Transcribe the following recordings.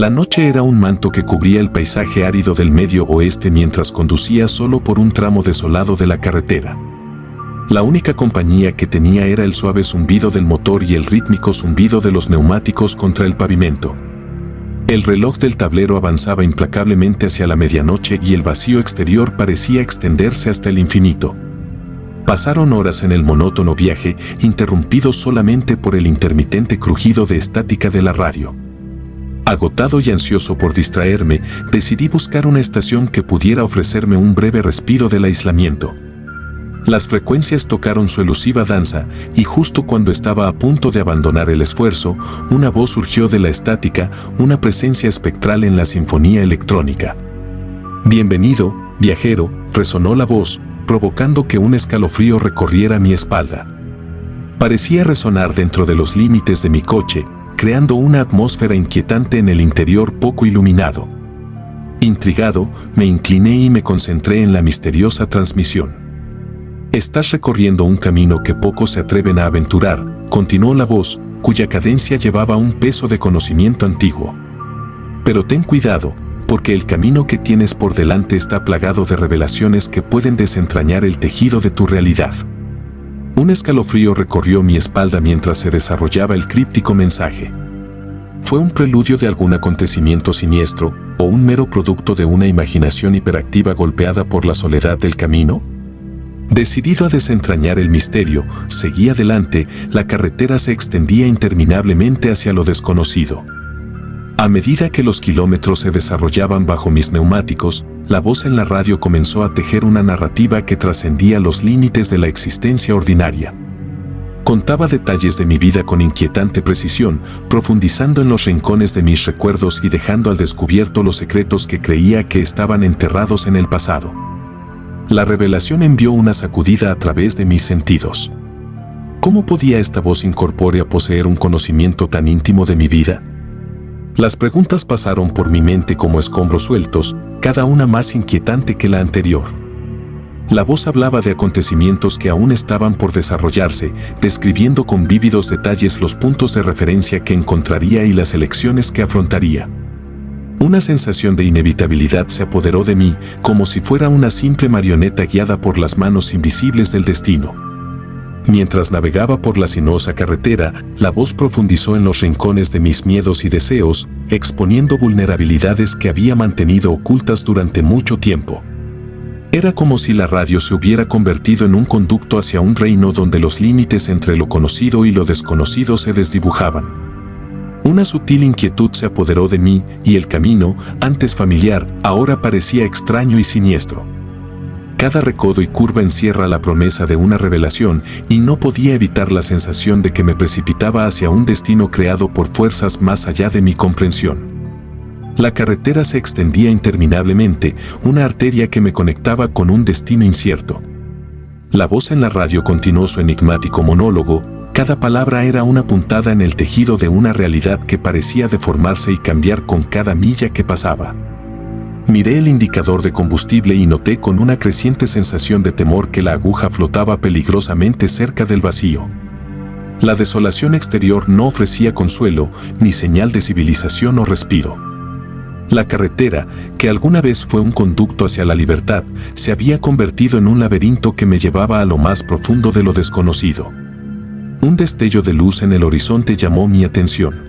La noche era un manto que cubría el paisaje árido del medio oeste mientras conducía solo por un tramo desolado de la carretera. La única compañía que tenía era el suave zumbido del motor y el rítmico zumbido de los neumáticos contra el pavimento. El reloj del tablero avanzaba implacablemente hacia la medianoche y el vacío exterior parecía extenderse hasta el infinito. Pasaron horas en el monótono viaje, interrumpidos solamente por el intermitente crujido de estática de la radio. Agotado y ansioso por distraerme, decidí buscar una estación que pudiera ofrecerme un breve respiro del aislamiento. Las frecuencias tocaron su elusiva danza, y justo cuando estaba a punto de abandonar el esfuerzo, una voz surgió de la estática, una presencia espectral en la sinfonía electrónica. «Bienvenido, viajero», resonó la voz, provocando que un escalofrío recorriera mi espalda. Parecía resonar dentro de los límites de mi coche, creando una atmósfera inquietante en el interior poco iluminado. Intrigado, me incliné y me concentré en la misteriosa transmisión. «Estás recorriendo un camino que pocos se atreven a aventurar», continuó la voz, cuya cadencia llevaba un peso de conocimiento antiguo. «Pero ten cuidado, porque el camino que tienes por delante está plagado de revelaciones que pueden desentrañar el tejido de tu realidad». Un escalofrío recorrió mi espalda mientras se desarrollaba el críptico mensaje. ¿Fue un preludio de algún acontecimiento siniestro o un mero producto de una imaginación hiperactiva golpeada por la soledad del camino? Decidido a desentrañar el misterio, seguí adelante. La carretera se extendía interminablemente hacia lo desconocido. A medida que los kilómetros se desarrollaban bajo mis neumáticos, la voz en la radio comenzó a tejer una narrativa que trascendía los límites de la existencia ordinaria. Contaba detalles de mi vida con inquietante precisión, profundizando en los rincones de mis recuerdos y dejando al descubierto los secretos que creía que estaban enterrados en el pasado. La revelación envió una sacudida a través de mis sentidos. ¿Cómo podía esta voz incorpórea poseer un conocimiento tan íntimo de mi vida? Las preguntas pasaron por mi mente como escombros sueltos, cada una más inquietante que la anterior. La voz hablaba de acontecimientos que aún estaban por desarrollarse, describiendo con vívidos detalles los puntos de referencia que encontraría y las elecciones que afrontaría. Una sensación de inevitabilidad se apoderó de mí, como si fuera una simple marioneta guiada por las manos invisibles del destino. Mientras navegaba por la sinuosa carretera, la voz profundizó en los rincones de mis miedos y deseos, exponiendo vulnerabilidades que había mantenido ocultas durante mucho tiempo. Era como si la radio se hubiera convertido en un conducto hacia un reino donde los límites entre lo conocido y lo desconocido se desdibujaban. Una sutil inquietud se apoderó de mí, y el camino, antes familiar, ahora parecía extraño y siniestro. Cada recodo y curva encierra la promesa de una revelación, y no podía evitar la sensación de que me precipitaba hacia un destino creado por fuerzas más allá de mi comprensión. La carretera se extendía interminablemente, una arteria que me conectaba con un destino incierto. La voz en la radio continuó su enigmático monólogo. Cada palabra era una puntada en el tejido de una realidad que parecía deformarse y cambiar con cada milla que pasaba. Miré el indicador de combustible y noté con una creciente sensación de temor que la aguja flotaba peligrosamente cerca del vacío. La desolación exterior no ofrecía consuelo, ni señal de civilización o respiro. La carretera, que alguna vez fue un conducto hacia la libertad, se había convertido en un laberinto que me llevaba a lo más profundo de lo desconocido. Un destello de luz en el horizonte llamó mi atención.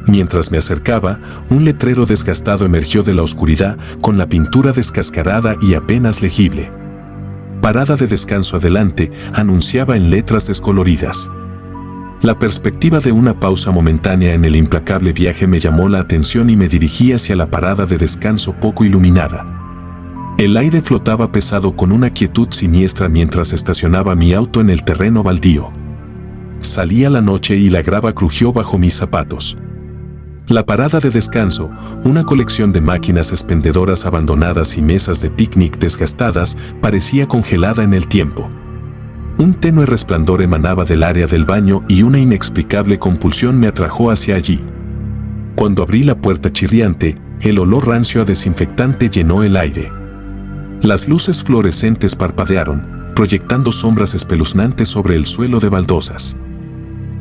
Mientras me acercaba, un letrero desgastado emergió de la oscuridad con la pintura descascarada y apenas legible. Parada de descanso adelante, anunciaba en letras descoloridas. La perspectiva de una pausa momentánea en el implacable viaje me llamó la atención y me dirigí hacia la parada de descanso poco iluminada. El aire flotaba pesado con una quietud siniestra mientras estacionaba mi auto en el terreno baldío. Salía la noche y la grava crujió bajo mis zapatos. La parada de descanso, una colección de máquinas expendedoras abandonadas y mesas de picnic desgastadas, parecía congelada en el tiempo. Un tenue resplandor emanaba del área del baño y una inexplicable compulsión me atrajo hacia allí. Cuando abrí la puerta chirriante, el olor rancio a desinfectante llenó el aire. Las luces fluorescentes parpadearon, proyectando sombras espeluznantes sobre el suelo de baldosas.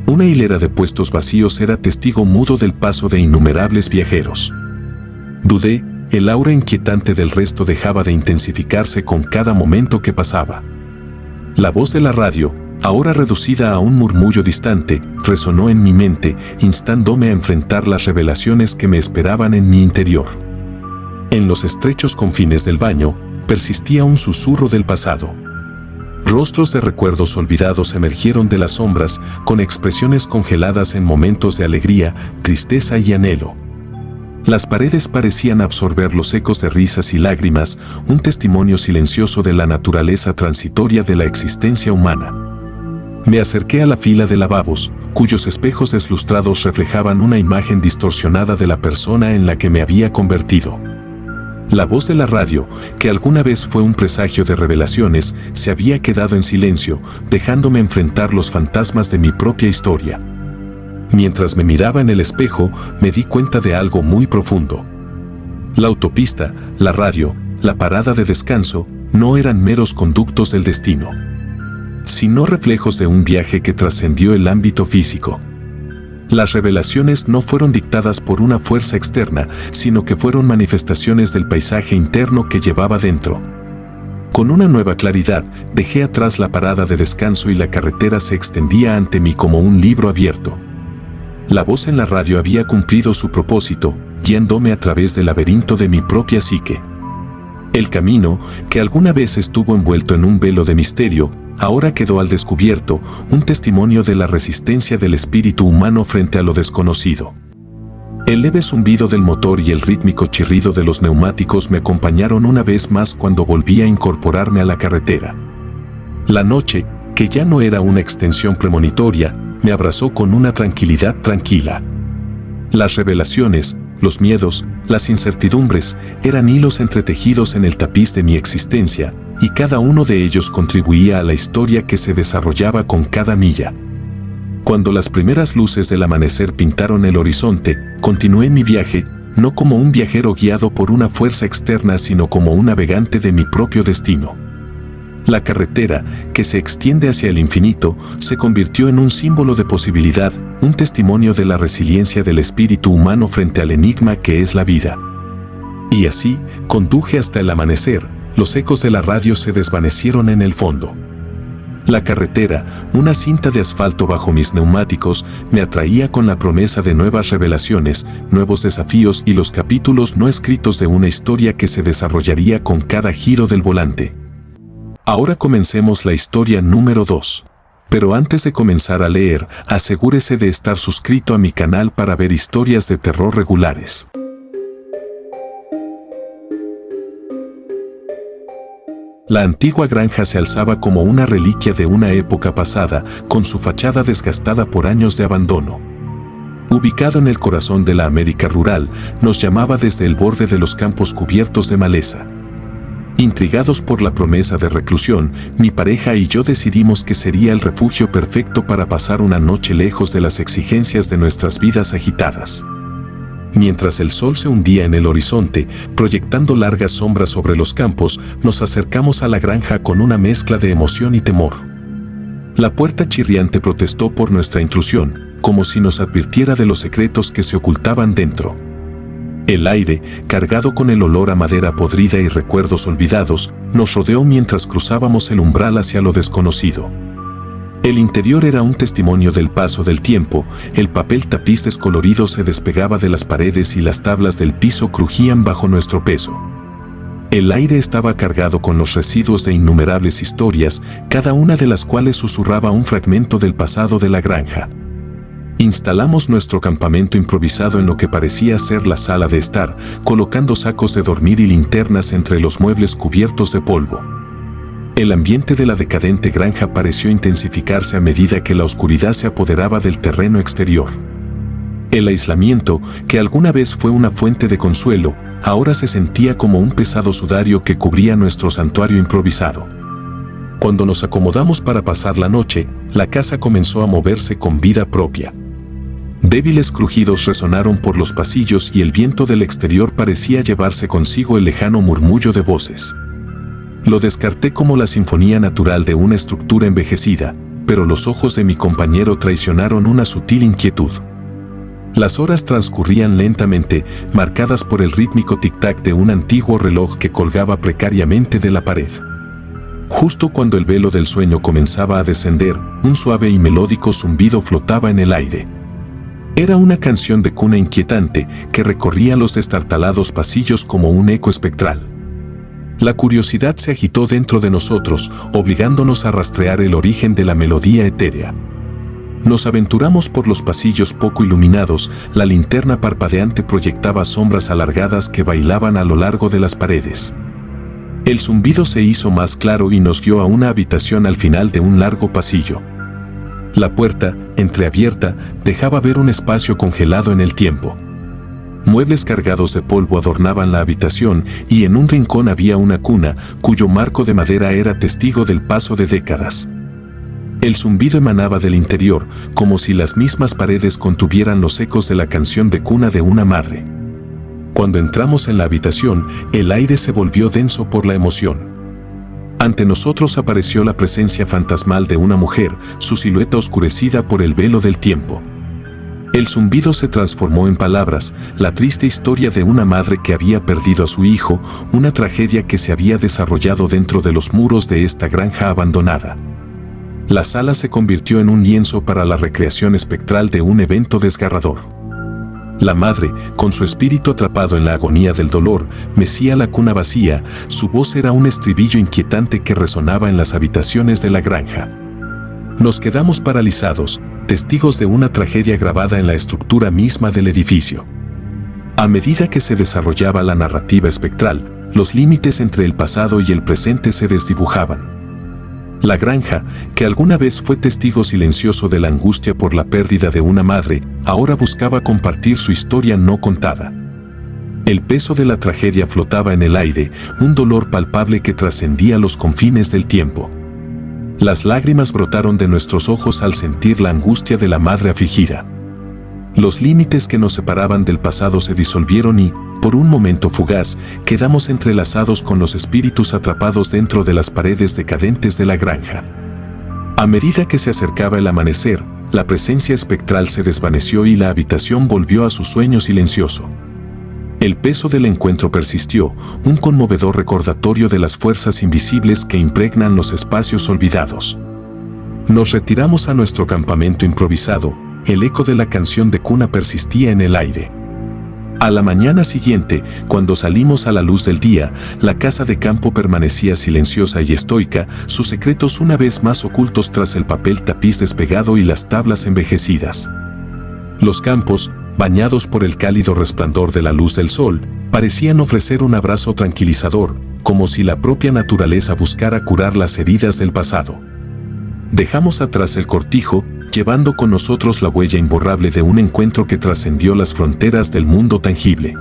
Una hilera de puestos vacíos era testigo mudo del paso de innumerables viajeros. Dudé, el aura inquietante del resto dejaba de intensificarse con cada momento que pasaba. La voz de la radio, ahora reducida a un murmullo distante, resonó en mi mente, instándome a enfrentar las revelaciones que me esperaban en mi interior. En los estrechos confines del baño, persistía un susurro del pasado. Rostros de recuerdos olvidados emergieron de las sombras, con expresiones congeladas en momentos de alegría, tristeza y anhelo. Las paredes parecían absorber los ecos de risas y lágrimas, un testimonio silencioso de la naturaleza transitoria de la existencia humana. Me acerqué a la fila de lavabos, cuyos espejos deslustrados reflejaban una imagen distorsionada de la persona en la que me había convertido. La voz de la radio, que alguna vez fue un presagio de revelaciones, se había quedado en silencio, dejándome enfrentar los fantasmas de mi propia historia. Mientras me miraba en el espejo, me di cuenta de algo muy profundo. La autopista, la radio, la parada de descanso, no eran meros conductos del destino, sino reflejos de un viaje que trascendió el ámbito físico. Las revelaciones no fueron dictadas por una fuerza externa, sino que fueron manifestaciones del paisaje interno que llevaba dentro. Con una nueva claridad, dejé atrás la parada de descanso y la carretera se extendía ante mí como un libro abierto. La voz en la radio había cumplido su propósito, guiándome a través del laberinto de mi propia psique. El camino, que alguna vez estuvo envuelto en un velo de misterio, ahora quedó al descubierto, un testimonio de la resistencia del espíritu humano frente a lo desconocido. El leve zumbido del motor y el rítmico chirrido de los neumáticos me acompañaron una vez más cuando volví a incorporarme a la carretera. La noche, que ya no era una extensión premonitoria, me abrazó con una tranquilidad tranquila. Las revelaciones, los miedos, las incertidumbres, eran hilos entretejidos en el tapiz de mi existencia, y cada uno de ellos contribuía a la historia que se desarrollaba con cada milla. Cuando las primeras luces del amanecer pintaron el horizonte, continué mi viaje, no como un viajero guiado por una fuerza externa, sino como un navegante de mi propio destino. La carretera, que se extiende hacia el infinito, se convirtió en un símbolo de posibilidad, un testimonio de la resiliencia del espíritu humano frente al enigma que es la vida. Y así, conduje hasta el amanecer. Los ecos de la radio se desvanecieron en el fondo. La carretera, una cinta de asfalto bajo mis neumáticos, me atraía con la promesa de nuevas revelaciones, nuevos desafíos y los capítulos no escritos de una historia que se desarrollaría con cada giro del volante. Ahora comencemos la historia número 2. Pero antes de comenzar a leer, asegúrese de estar suscrito a mi canal para ver historias de terror regulares. La antigua granja se alzaba como una reliquia de una época pasada, con su fachada desgastada por años de abandono. Ubicado en el corazón de la América rural, nos llamaba desde el borde de los campos cubiertos de maleza. Intrigados por la promesa de reclusión, mi pareja y yo decidimos que sería el refugio perfecto para pasar una noche lejos de las exigencias de nuestras vidas agitadas. Mientras el sol se hundía en el horizonte, proyectando largas sombras sobre los campos, nos acercamos a la granja con una mezcla de emoción y temor. La puerta chirriante protestó por nuestra intrusión, como si nos advirtiera de los secretos que se ocultaban dentro. El aire, cargado con el olor a madera podrida y recuerdos olvidados, nos rodeó mientras cruzábamos el umbral hacia lo desconocido. El interior era un testimonio del paso del tiempo, el papel tapiz descolorido se despegaba de las paredes y las tablas del piso crujían bajo nuestro peso. El aire estaba cargado con los residuos de innumerables historias, cada una de las cuales susurraba un fragmento del pasado de la granja. Instalamos nuestro campamento improvisado en lo que parecía ser la sala de estar, colocando sacos de dormir y linternas entre los muebles cubiertos de polvo. El ambiente de la decadente granja pareció intensificarse a medida que la oscuridad se apoderaba del terreno exterior. El aislamiento, que alguna vez fue una fuente de consuelo, ahora se sentía como un pesado sudario que cubría nuestro santuario improvisado. Cuando nos acomodamos para pasar la noche, la casa comenzó a moverse con vida propia. Débiles crujidos resonaron por los pasillos y el viento del exterior parecía llevarse consigo el lejano murmullo de voces. Lo descarté como la sinfonía natural de una estructura envejecida, pero los ojos de mi compañero traicionaron una sutil inquietud. Las horas transcurrían lentamente, marcadas por el rítmico tic-tac de un antiguo reloj que colgaba precariamente de la pared. Justo cuando el velo del sueño comenzaba a descender, un suave y melódico zumbido flotaba en el aire. Era una canción de cuna inquietante que recorría los destartalados pasillos como un eco espectral. La curiosidad se agitó dentro de nosotros, obligándonos a rastrear el origen de la melodía etérea. Nos aventuramos por los pasillos poco iluminados, la linterna parpadeante proyectaba sombras alargadas que bailaban a lo largo de las paredes. El zumbido se hizo más claro y nos guió a una habitación al final de un largo pasillo. La puerta, entreabierta, dejaba ver un espacio congelado en el tiempo. Muebles cargados de polvo adornaban la habitación y en un rincón había una cuna cuyo marco de madera era testigo del paso de décadas. El zumbido emanaba del interior, como si las mismas paredes contuvieran los ecos de la canción de cuna de una madre. Cuando entramos en la habitación, el aire se volvió denso por la emoción. Ante nosotros apareció la presencia fantasmal de una mujer, su silueta oscurecida por el velo del tiempo. El zumbido se transformó en palabras, la triste historia de una madre que había perdido a su hijo, una tragedia que se había desarrollado dentro de los muros de esta granja abandonada. La sala se convirtió en un lienzo para la recreación espectral de un evento desgarrador. La madre, con su espíritu atrapado en la agonía del dolor, mecía la cuna vacía, su voz era un estribillo inquietante que resonaba en las habitaciones de la granja. Nos quedamos paralizados, testigos de una tragedia grabada en la estructura misma del edificio. A medida que se desarrollaba la narrativa espectral, los límites entre el pasado y el presente se desdibujaban. La granja, que alguna vez fue testigo silencioso de la angustia por la pérdida de una madre, ahora buscaba compartir su historia no contada. El peso de la tragedia flotaba en el aire, un dolor palpable que trascendía los confines del tiempo. Las lágrimas brotaron de nuestros ojos al sentir la angustia de la madre afligida. Los límites que nos separaban del pasado se disolvieron y, por un momento fugaz, quedamos entrelazados con los espíritus atrapados dentro de las paredes decadentes de la granja. A medida que se acercaba el amanecer, la presencia espectral se desvaneció y la habitación volvió a su sueño silencioso. El peso del encuentro persistió, un conmovedor recordatorio de las fuerzas invisibles que impregnan los espacios olvidados. Nos retiramos a nuestro campamento improvisado, el eco de la canción de cuna persistía en el aire. A la mañana siguiente, cuando salimos a la luz del día, la casa de campo permanecía silenciosa y estoica, sus secretos una vez más ocultos tras el papel tapiz despegado y las tablas envejecidas. Los campos, bañados por el cálido resplandor de la luz del sol, parecían ofrecer un abrazo tranquilizador, como si la propia naturaleza buscara curar las heridas del pasado. Dejamos atrás el cortijo, llevando con nosotros la huella imborrable de un encuentro que trascendió las fronteras del mundo tangible.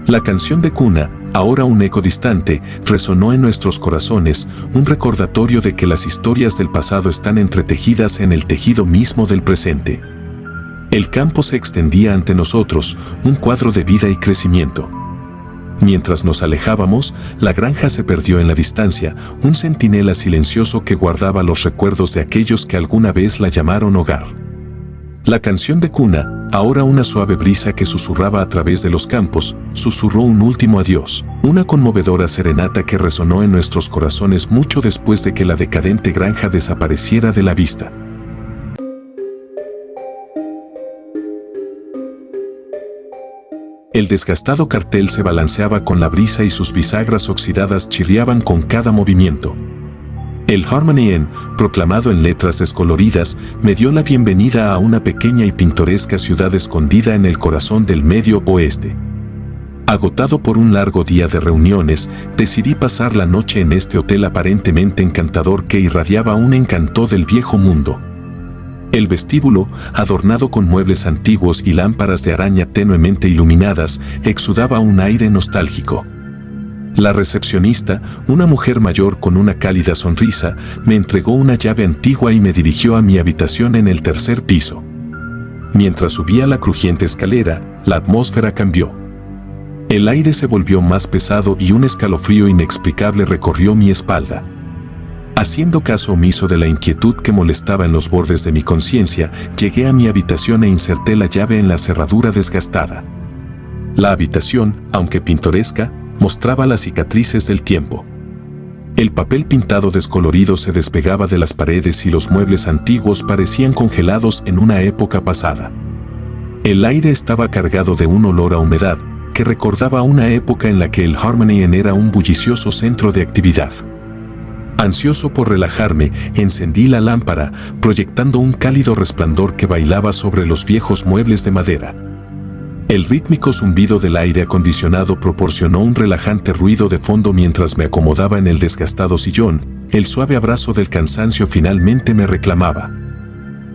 La canción de cuna, ahora un eco distante, resonó en nuestros corazones, un recordatorio de que las historias del pasado están entretejidas en el tejido mismo del presente. El campo se extendía ante nosotros, un cuadro de vida y crecimiento. Mientras nos alejábamos, la granja se perdió en la distancia, un centinela silencioso que guardaba los recuerdos de aquellos que alguna vez la llamaron hogar. La canción de cuna, ahora una suave brisa que susurraba a través de los campos, susurró un último adiós, una conmovedora serenata que resonó en nuestros corazones mucho después de que la decadente granja desapareciera de la vista. El desgastado cartel se balanceaba con la brisa y sus bisagras oxidadas chirriaban con cada movimiento. El Harmony Inn, proclamado en letras descoloridas, me dio la bienvenida a una pequeña y pintoresca ciudad escondida en el corazón del Medio Oeste. Agotado por un largo día de reuniones, decidí pasar la noche en este hotel aparentemente encantador que irradiaba un encanto del viejo mundo. El vestíbulo, adornado con muebles antiguos y lámparas de araña tenuemente iluminadas, exudaba un aire nostálgico. La recepcionista, una mujer mayor con una cálida sonrisa, me entregó una llave antigua y me dirigió a mi habitación en el tercer piso. Mientras subía la crujiente escalera, la atmósfera cambió. El aire se volvió más pesado y un escalofrío inexplicable recorrió mi espalda. Haciendo caso omiso de la inquietud que molestaba en los bordes de mi conciencia, llegué a mi habitación e inserté la llave en la cerradura desgastada. La habitación, aunque pintoresca, mostraba las cicatrices del tiempo. El papel pintado descolorido se despegaba de las paredes y los muebles antiguos parecían congelados en una época pasada. El aire estaba cargado de un olor a humedad que recordaba una época en la que el Harmony Inn era un bullicioso centro de actividad. Ansioso por relajarme, encendí la lámpara, proyectando un cálido resplandor que bailaba sobre los viejos muebles de madera. El rítmico zumbido del aire acondicionado proporcionó un relajante ruido de fondo mientras me acomodaba en el desgastado sillón. El suave abrazo del cansancio finalmente me reclamaba.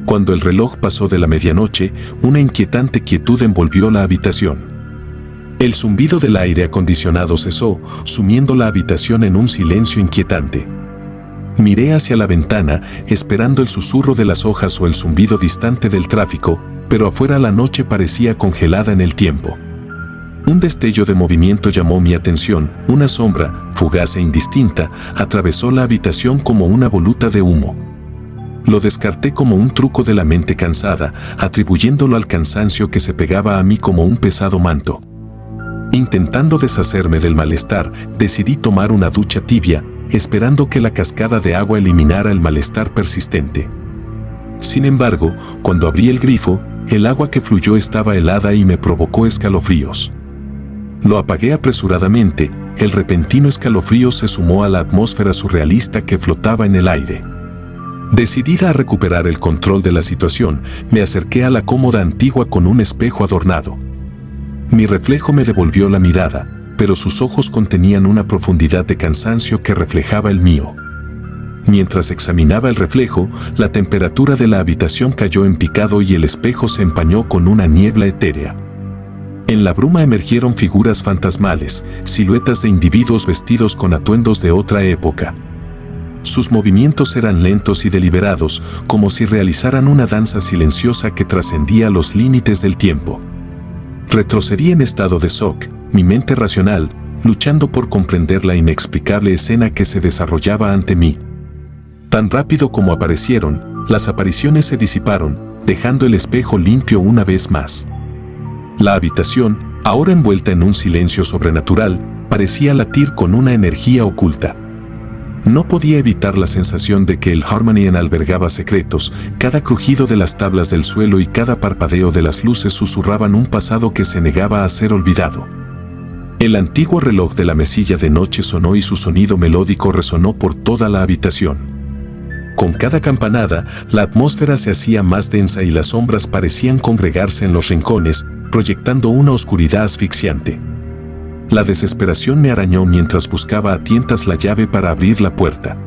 Cuando el reloj pasó de la medianoche, una inquietante quietud envolvió la habitación. El zumbido del aire acondicionado cesó, sumiendo la habitación en un silencio inquietante. Miré hacia la ventana, esperando el susurro de las hojas o el zumbido distante del tráfico, pero afuera la noche parecía congelada en el tiempo. Un destello de movimiento llamó mi atención. Una sombra, fugaz e indistinta, atravesó la habitación como una voluta de humo. Lo descarté como un truco de la mente cansada, atribuyéndolo al cansancio que se pegaba a mí como un pesado manto. Intentando deshacerme del malestar, decidí tomar una ducha tibia, esperando que la cascada de agua eliminara el malestar persistente. Sin embargo, cuando abrí el grifo, el agua que fluyó estaba helada y me provocó escalofríos. Lo apagué apresuradamente. El repentino escalofrío se sumó a la atmósfera surrealista que flotaba en el aire. Decidida a recuperar el control de la situación, me acerqué a la cómoda antigua con un espejo adornado. Mi reflejo me devolvió la mirada, pero sus ojos contenían una profundidad de cansancio que reflejaba el mío. Mientras examinaba el reflejo, la temperatura de la habitación cayó en picado y el espejo se empañó con una niebla etérea. En la bruma emergieron figuras fantasmales, siluetas de individuos vestidos con atuendos de otra época. Sus movimientos eran lentos y deliberados, como si realizaran una danza silenciosa que trascendía los límites del tiempo. Retrocedí en estado de shock, mi mente racional, luchando por comprender la inexplicable escena que se desarrollaba ante mí. Tan rápido como aparecieron, las apariciones se disiparon, dejando el espejo limpio una vez más. La habitación, ahora envuelta en un silencio sobrenatural, parecía latir con una energía oculta. No podía evitar la sensación de que el Harmony Inn albergaba secretos. Cada crujido de las tablas del suelo y cada parpadeo de las luces susurraban un pasado que se negaba a ser olvidado. El antiguo reloj de la mesilla de noche sonó y su sonido melódico resonó por toda la habitación. Con cada campanada, la atmósfera se hacía más densa y las sombras parecían congregarse en los rincones, proyectando una oscuridad asfixiante. La desesperación me arañó mientras buscaba a tientas la llave para abrir la puerta.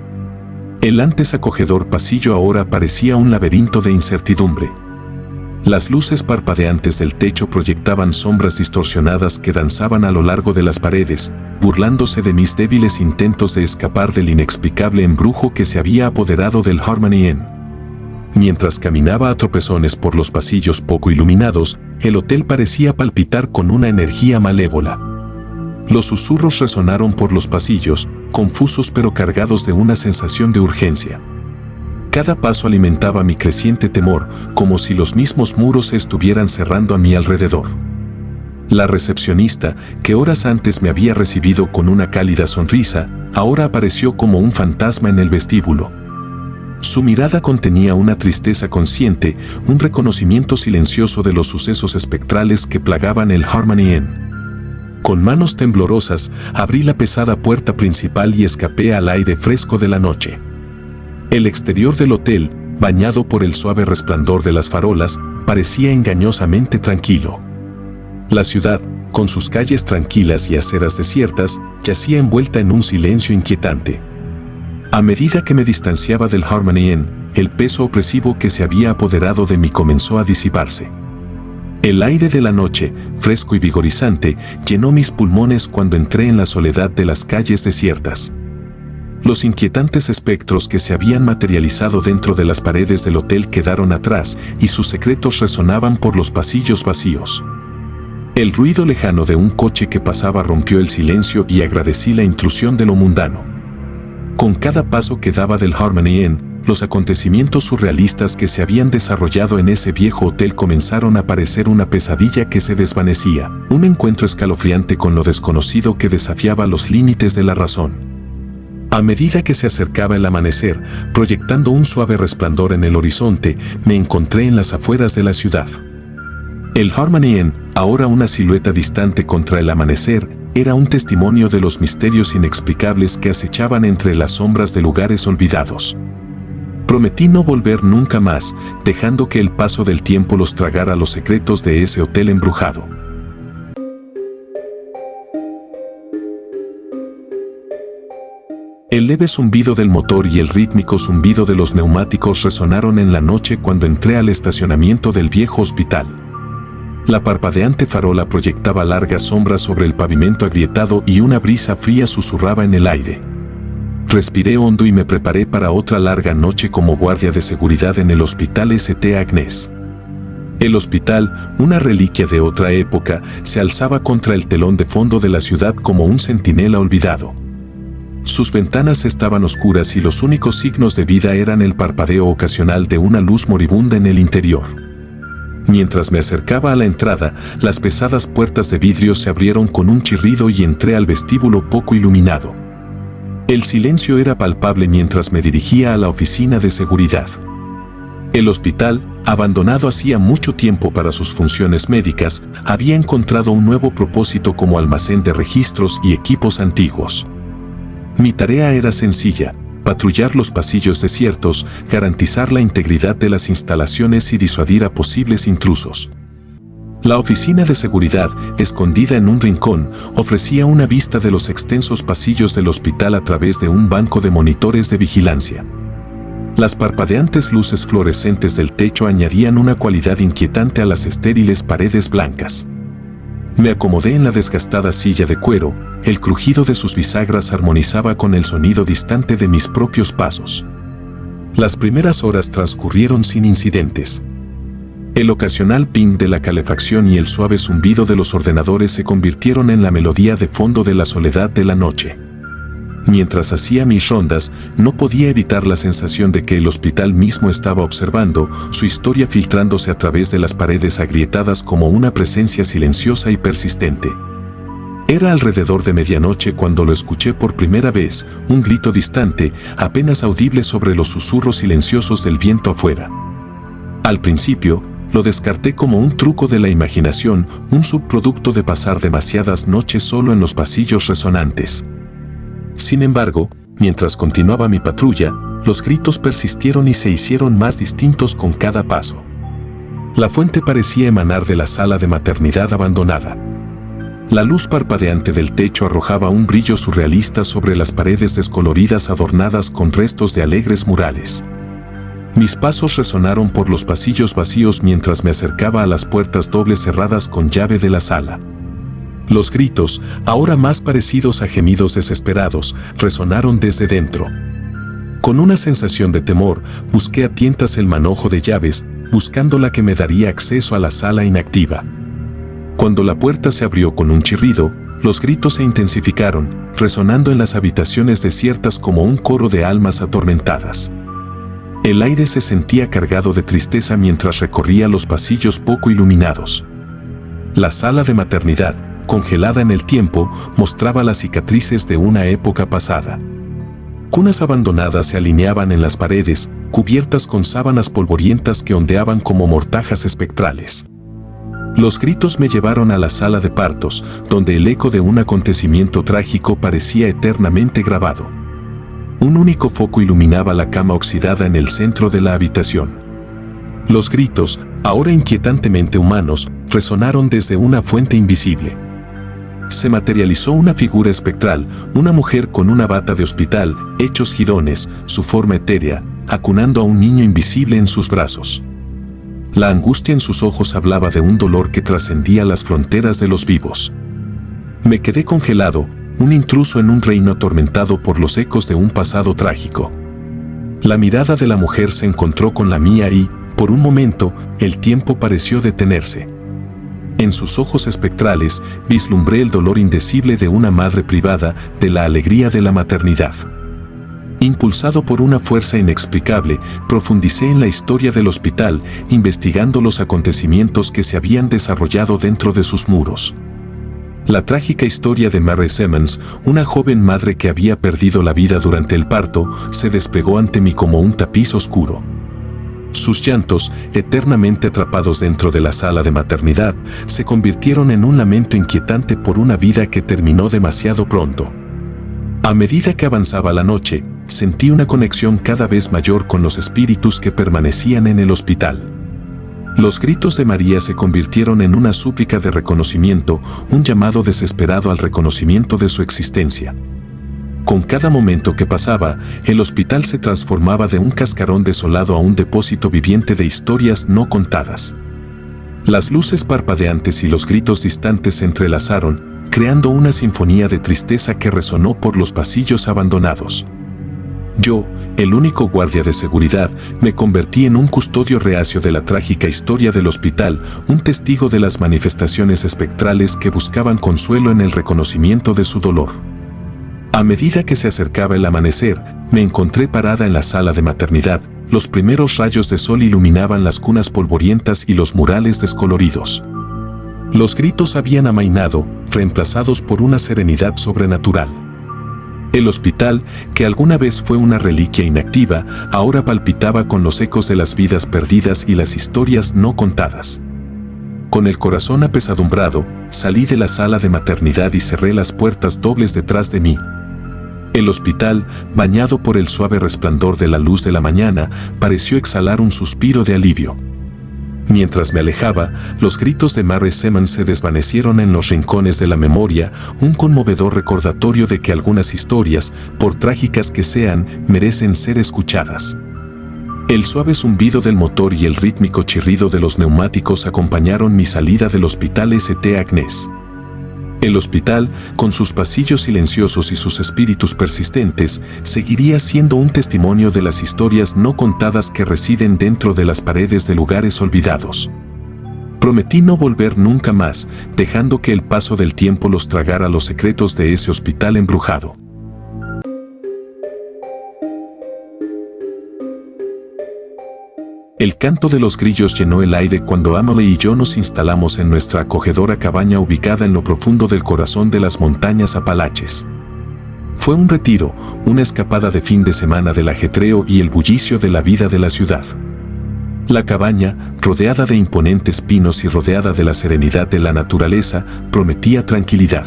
El antes acogedor pasillo ahora parecía un laberinto de incertidumbre. Las luces parpadeantes del techo proyectaban sombras distorsionadas que danzaban a lo largo de las paredes, burlándose de mis débiles intentos de escapar del inexplicable embrujo que se había apoderado del Harmony Inn. Mientras caminaba a tropezones por los pasillos poco iluminados, el hotel parecía palpitar con una energía malévola. Los susurros resonaron por los pasillos, confusos pero cargados de una sensación de urgencia. Cada paso alimentaba mi creciente temor, como si los mismos muros se estuvieran cerrando a mi alrededor. La recepcionista, que horas antes me había recibido con una cálida sonrisa, ahora apareció como un fantasma en el vestíbulo. Su mirada contenía una tristeza consciente, un reconocimiento silencioso de los sucesos espectrales que plagaban el Harmony Inn. Con manos temblorosas, abrí la pesada puerta principal y escapé al aire fresco de la noche. El exterior del hotel, bañado por el suave resplandor de las farolas, parecía engañosamente tranquilo. La ciudad, con sus calles tranquilas y aceras desiertas, yacía envuelta en un silencio inquietante. A medida que me distanciaba del Harmony Inn, el peso opresivo que se había apoderado de mí comenzó a disiparse. El aire de la noche, fresco y vigorizante, llenó mis pulmones cuando entré en la soledad de las calles desiertas. Los inquietantes espectros que se habían materializado dentro de las paredes del hotel quedaron atrás y sus secretos resonaban por los pasillos vacíos. El ruido lejano de un coche que pasaba rompió el silencio y agradecí la intrusión de lo mundano. Con cada paso que daba del Harmony Inn, los acontecimientos surrealistas que se habían desarrollado en ese viejo hotel comenzaron a parecer una pesadilla que se desvanecía, un encuentro escalofriante con lo desconocido que desafiaba los límites de la razón. A medida que se acercaba el amanecer, proyectando un suave resplandor en el horizonte, me encontré en las afueras de la ciudad. El Harmony Inn, ahora una silueta distante contra el amanecer, era un testimonio de los misterios inexplicables que acechaban entre las sombras de lugares olvidados. Prometí no volver nunca más, dejando que el paso del tiempo los tragara los secretos de ese hotel embrujado. El leve zumbido del motor y el rítmico zumbido de los neumáticos resonaron en la noche cuando entré al estacionamiento del viejo hospital. La parpadeante farola proyectaba largas sombras sobre el pavimento agrietado y una brisa fría susurraba en el aire. Respiré hondo y me preparé para otra larga noche como guardia de seguridad en el Hospital St. Agnes. El hospital, una reliquia de otra época, se alzaba contra el telón de fondo de la ciudad como un centinela olvidado. Sus ventanas estaban oscuras y los únicos signos de vida eran el parpadeo ocasional de una luz moribunda en el interior. Mientras me acercaba a la entrada, las pesadas puertas de vidrio se abrieron con un chirrido y entré al vestíbulo poco iluminado. El silencio era palpable mientras me dirigía a la oficina de seguridad. El hospital, abandonado hacía mucho tiempo para sus funciones médicas, había encontrado un nuevo propósito como almacén de registros y equipos antiguos. Mi tarea era sencilla: patrullar los pasillos desiertos, garantizar la integridad de las instalaciones y disuadir a posibles intrusos. La oficina de seguridad, escondida en un rincón, ofrecía una vista de los extensos pasillos del hospital a través de un banco de monitores de vigilancia. Las parpadeantes luces fluorescentes del techo añadían una cualidad inquietante a las estériles paredes blancas. Me acomodé en la desgastada silla de cuero, el crujido de sus bisagras armonizaba con el sonido distante de mis propios pasos. Las primeras horas transcurrieron sin incidentes. El ocasional ping de la calefacción y el suave zumbido de los ordenadores se convirtieron en la melodía de fondo de la soledad de la noche. Mientras hacía mis rondas, no podía evitar la sensación de que el hospital mismo estaba observando, su historia filtrándose a través de las paredes agrietadas como una presencia silenciosa y persistente. Era alrededor de medianoche cuando lo escuché por primera vez, un grito distante, apenas audible sobre los susurros silenciosos del viento afuera. Al principio, lo descarté como un truco de la imaginación, un subproducto de pasar demasiadas noches solo en los pasillos resonantes. Sin embargo, mientras continuaba mi patrulla, los gritos persistieron y se hicieron más distintos con cada paso. La fuente parecía emanar de la sala de maternidad abandonada. La luz parpadeante del techo arrojaba un brillo surrealista sobre las paredes descoloridas adornadas con restos de alegres murales. Mis pasos resonaron por los pasillos vacíos mientras me acercaba a las puertas dobles cerradas con llave de la sala. Los gritos, ahora más parecidos a gemidos desesperados, resonaron desde dentro. Con una sensación de temor, busqué a tientas el manojo de llaves, buscando la que me daría acceso a la sala inactiva. Cuando la puerta se abrió con un chirrido, los gritos se intensificaron, resonando en las habitaciones desiertas como un coro de almas atormentadas. El aire se sentía cargado de tristeza mientras recorría los pasillos poco iluminados. La sala de maternidad, congelada en el tiempo, mostraba las cicatrices de una época pasada. Cunas abandonadas se alineaban en las paredes, cubiertas con sábanas polvorientas que ondeaban como mortajas espectrales. Los gritos me llevaron a la sala de partos, donde el eco de un acontecimiento trágico parecía eternamente grabado. Un único foco iluminaba la cama oxidada en el centro de la habitación. Los gritos, ahora inquietantemente humanos, resonaron desde una fuente invisible. Se materializó una figura espectral, una mujer con una bata de hospital, hechos jirones, su forma etérea, acunando a un niño invisible en sus brazos. La angustia en sus ojos hablaba de un dolor que trascendía las fronteras de los vivos. Me quedé congelado, un intruso en un reino atormentado por los ecos de un pasado trágico. La mirada de la mujer se encontró con la mía y, por un momento, el tiempo pareció detenerse. En sus ojos espectrales, vislumbré el dolor indecible de una madre privada de la alegría de la maternidad. Impulsado por una fuerza inexplicable, profundicé en la historia del hospital, investigando los acontecimientos que se habían desarrollado dentro de sus muros. La trágica historia de Mary Simmons, una joven madre que había perdido la vida durante el parto, se desplegó ante mí como un tapiz oscuro. Sus llantos, eternamente atrapados dentro de la sala de maternidad, se convirtieron en un lamento inquietante por una vida que terminó demasiado pronto. A medida que avanzaba la noche, sentí una conexión cada vez mayor con los espíritus que permanecían en el hospital. Los gritos de María se convirtieron en una súplica de reconocimiento, un llamado desesperado al reconocimiento de su existencia. Con cada momento que pasaba, el hospital se transformaba de un cascarón desolado a un depósito viviente de historias no contadas. Las luces parpadeantes y los gritos distantes se entrelazaron, creando una sinfonía de tristeza que resonó por los pasillos abandonados. Yo, el único guardia de seguridad, me convertí en un custodio reacio de la trágica historia del hospital, un testigo de las manifestaciones espectrales que buscaban consuelo en el reconocimiento de su dolor. A medida que se acercaba el amanecer, me encontré parada en la sala de maternidad. Los primeros rayos de sol iluminaban las cunas polvorientas y los murales descoloridos. Los gritos habían amainado, reemplazados por una serenidad sobrenatural. El hospital, que alguna vez fue una reliquia inactiva, ahora palpitaba con los ecos de las vidas perdidas y las historias no contadas. Con el corazón apesadumbrado, salí de la sala de maternidad y cerré las puertas dobles detrás de mí. El hospital, bañado por el suave resplandor de la luz de la mañana, pareció exhalar un suspiro de alivio. Mientras me alejaba, los gritos de Mary Simmons se desvanecieron en los rincones de la memoria, un conmovedor recordatorio de que algunas historias, por trágicas que sean, merecen ser escuchadas. El suave zumbido del motor y el rítmico chirrido de los neumáticos acompañaron mi salida del hospital St. Agnes. El hospital, con sus pasillos silenciosos y sus espíritus persistentes, seguiría siendo un testimonio de las historias no contadas que residen dentro de las paredes de lugares olvidados. Prometí no volver nunca más, dejando que el paso del tiempo los tragara los secretos de ese hospital embrujado. El canto de los grillos llenó el aire cuando Emily y yo nos instalamos en nuestra acogedora cabaña ubicada en lo profundo del corazón de las montañas Apalaches. Fue un retiro, una escapada de fin de semana del ajetreo y el bullicio de la vida de la ciudad. La cabaña, rodeada de imponentes pinos y rodeada de la serenidad de la naturaleza, prometía tranquilidad.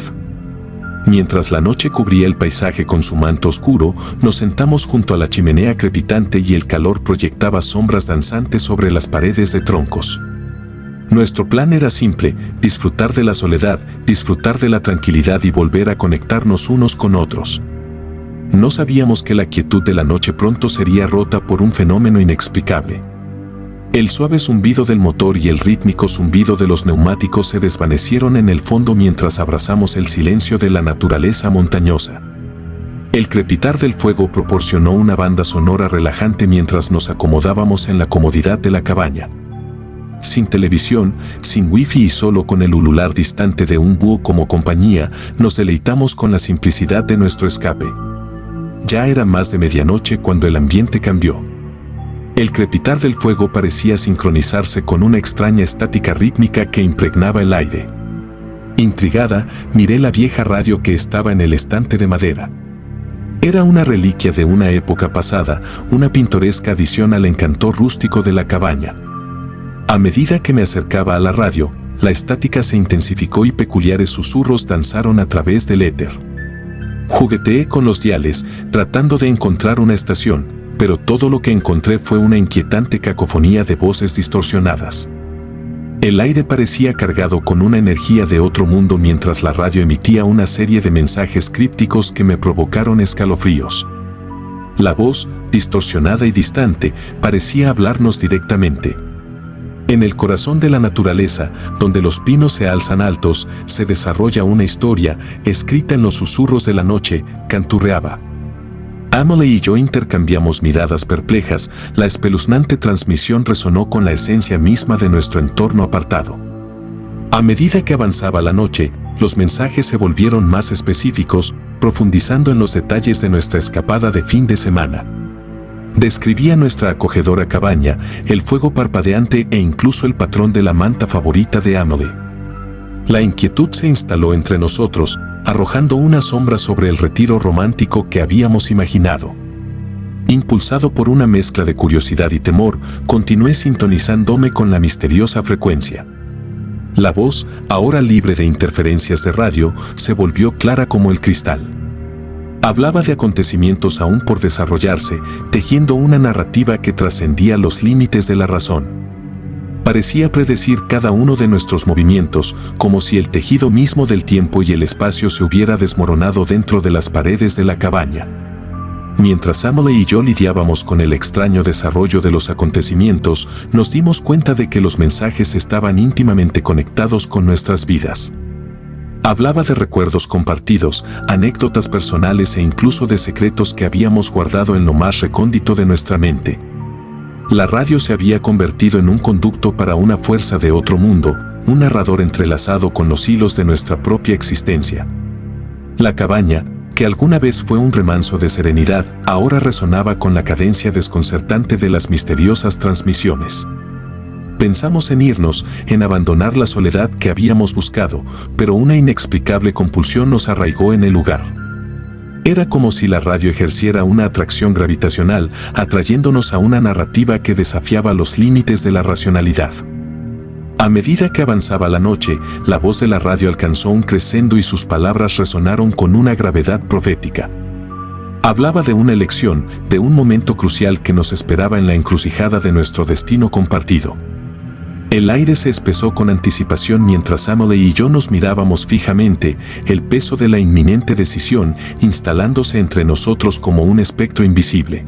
Mientras la noche cubría el paisaje con su manto oscuro, nos sentamos junto a la chimenea crepitante y el calor proyectaba sombras danzantes sobre las paredes de troncos. Nuestro plan era simple: disfrutar de la soledad, disfrutar de la tranquilidad y volver a conectarnos unos con otros. No sabíamos que la quietud de la noche pronto sería rota por un fenómeno inexplicable. El suave zumbido del motor y el rítmico zumbido de los neumáticos se desvanecieron en el fondo mientras abrazamos el silencio de la naturaleza montañosa. El crepitar del fuego proporcionó una banda sonora relajante mientras nos acomodábamos en la comodidad de la cabaña. Sin televisión, sin wifi y solo con el ulular distante de un búho como compañía, nos deleitamos con la simplicidad de nuestro escape. Ya era más de medianoche cuando el ambiente cambió. El crepitar del fuego parecía sincronizarse con una extraña estática rítmica que impregnaba el aire. Intrigada, miré la vieja radio que estaba en el estante de madera. Era una reliquia de una época pasada, una pintoresca adición al encanto rústico de la cabaña. A medida que me acercaba a la radio, la estática se intensificó y peculiares susurros danzaron a través del éter. Jugueteé con los diales, tratando de encontrar una estación, pero todo lo que encontré fue una inquietante cacofonía de voces distorsionadas. El aire parecía cargado con una energía de otro mundo mientras la radio emitía una serie de mensajes crípticos que me provocaron escalofríos. La voz, distorsionada y distante, parecía hablarnos directamente. En el corazón de la naturaleza, donde los pinos se alzan altos, se desarrolla una historia, escrita en los susurros de la noche, canturreaba. Emily y yo intercambiamos miradas perplejas. La espeluznante transmisión resonó con la esencia misma de nuestro entorno apartado. A medida que avanzaba la noche, los mensajes se volvieron más específicos, profundizando en los detalles de nuestra escapada de fin de semana. Describía nuestra acogedora cabaña, el fuego parpadeante e incluso el patrón de la manta favorita de Amelie. La inquietud se instaló entre nosotros, arrojando una sombra sobre el retiro romántico que habíamos imaginado. Impulsado por una mezcla de curiosidad y temor, continué sintonizándome con la misteriosa frecuencia. La voz, ahora libre de interferencias de radio, se volvió clara como el cristal. Hablaba de acontecimientos aún por desarrollarse, tejiendo una narrativa que trascendía los límites de la razón. Parecía predecir cada uno de nuestros movimientos, como si el tejido mismo del tiempo y el espacio se hubiera desmoronado dentro de las paredes de la cabaña. Mientras Amelie y yo lidiábamos con el extraño desarrollo de los acontecimientos, nos dimos cuenta de que los mensajes estaban íntimamente conectados con nuestras vidas. Hablaba de recuerdos compartidos, anécdotas personales e incluso de secretos que habíamos guardado en lo más recóndito de nuestra mente. La radio se había convertido en un conducto para una fuerza de otro mundo, un narrador entrelazado con los hilos de nuestra propia existencia. La cabaña, que alguna vez fue un remanso de serenidad, ahora resonaba con la cadencia desconcertante de las misteriosas transmisiones. Pensamos en irnos, en abandonar la soledad que habíamos buscado, pero una inexplicable compulsión nos arraigó en el lugar. Era como si la radio ejerciera una atracción gravitacional, atrayéndonos a una narrativa que desafiaba los límites de la racionalidad. A medida que avanzaba la noche, la voz de la radio alcanzó un crescendo y sus palabras resonaron con una gravedad profética. Hablaba de una elección, de un momento crucial que nos esperaba en la encrucijada de nuestro destino compartido. El aire se espesó con anticipación mientras Amelie y yo nos mirábamos fijamente, el peso de la inminente decisión instalándose entre nosotros como un espectro invisible.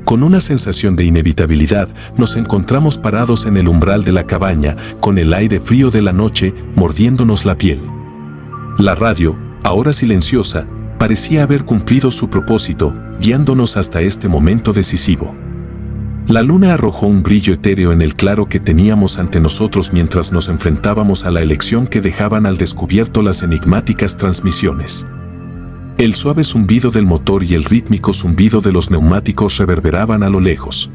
Con una sensación de inevitabilidad, nos encontramos parados en el umbral de la cabaña, con el aire frío de la noche mordiéndonos la piel. La radio, ahora silenciosa, parecía haber cumplido su propósito, guiándonos hasta este momento decisivo. La luna arrojó un brillo etéreo en el claro que teníamos ante nosotros mientras nos enfrentábamos a la elección que dejaban al descubierto las enigmáticas transmisiones. El suave zumbido del motor y el rítmico zumbido de los neumáticos reverberaban a lo lejos.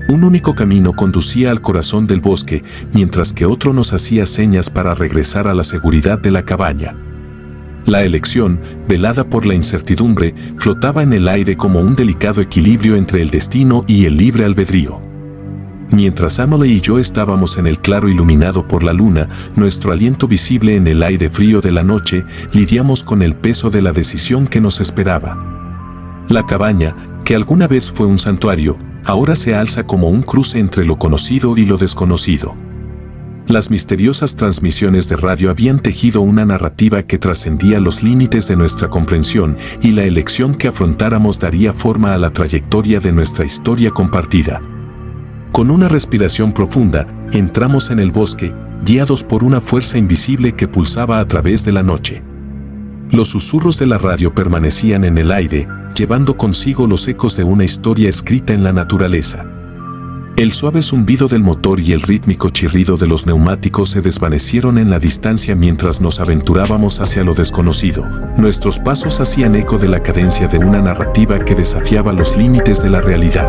Un único camino conducía al corazón del bosque, mientras que otro nos hacía señas para regresar a la seguridad de la cabaña. La elección, velada por la incertidumbre, flotaba en el aire como un delicado equilibrio entre el destino y el libre albedrío. Mientras Amelie y yo estábamos en el claro iluminado por la luna, nuestro aliento visible en el aire frío de la noche, lidiamos con el peso de la decisión que nos esperaba. La cabaña, que alguna vez fue un santuario, ahora se alza como un cruce entre lo conocido y lo desconocido. Las misteriosas transmisiones de radio habían tejido una narrativa que trascendía los límites de nuestra comprensión y la elección que afrontáramos daría forma a la trayectoria de nuestra historia compartida. Con una respiración profunda, entramos en el bosque, guiados por una fuerza invisible que pulsaba a través de la noche. Los susurros de la radio permanecían en el aire, llevando consigo los ecos de una historia escrita en la naturaleza. El suave zumbido del motor y el rítmico chirrido de los neumáticos se desvanecieron en la distancia mientras nos aventurábamos hacia lo desconocido. Nuestros pasos hacían eco de la cadencia de una narrativa que desafiaba los límites de la realidad.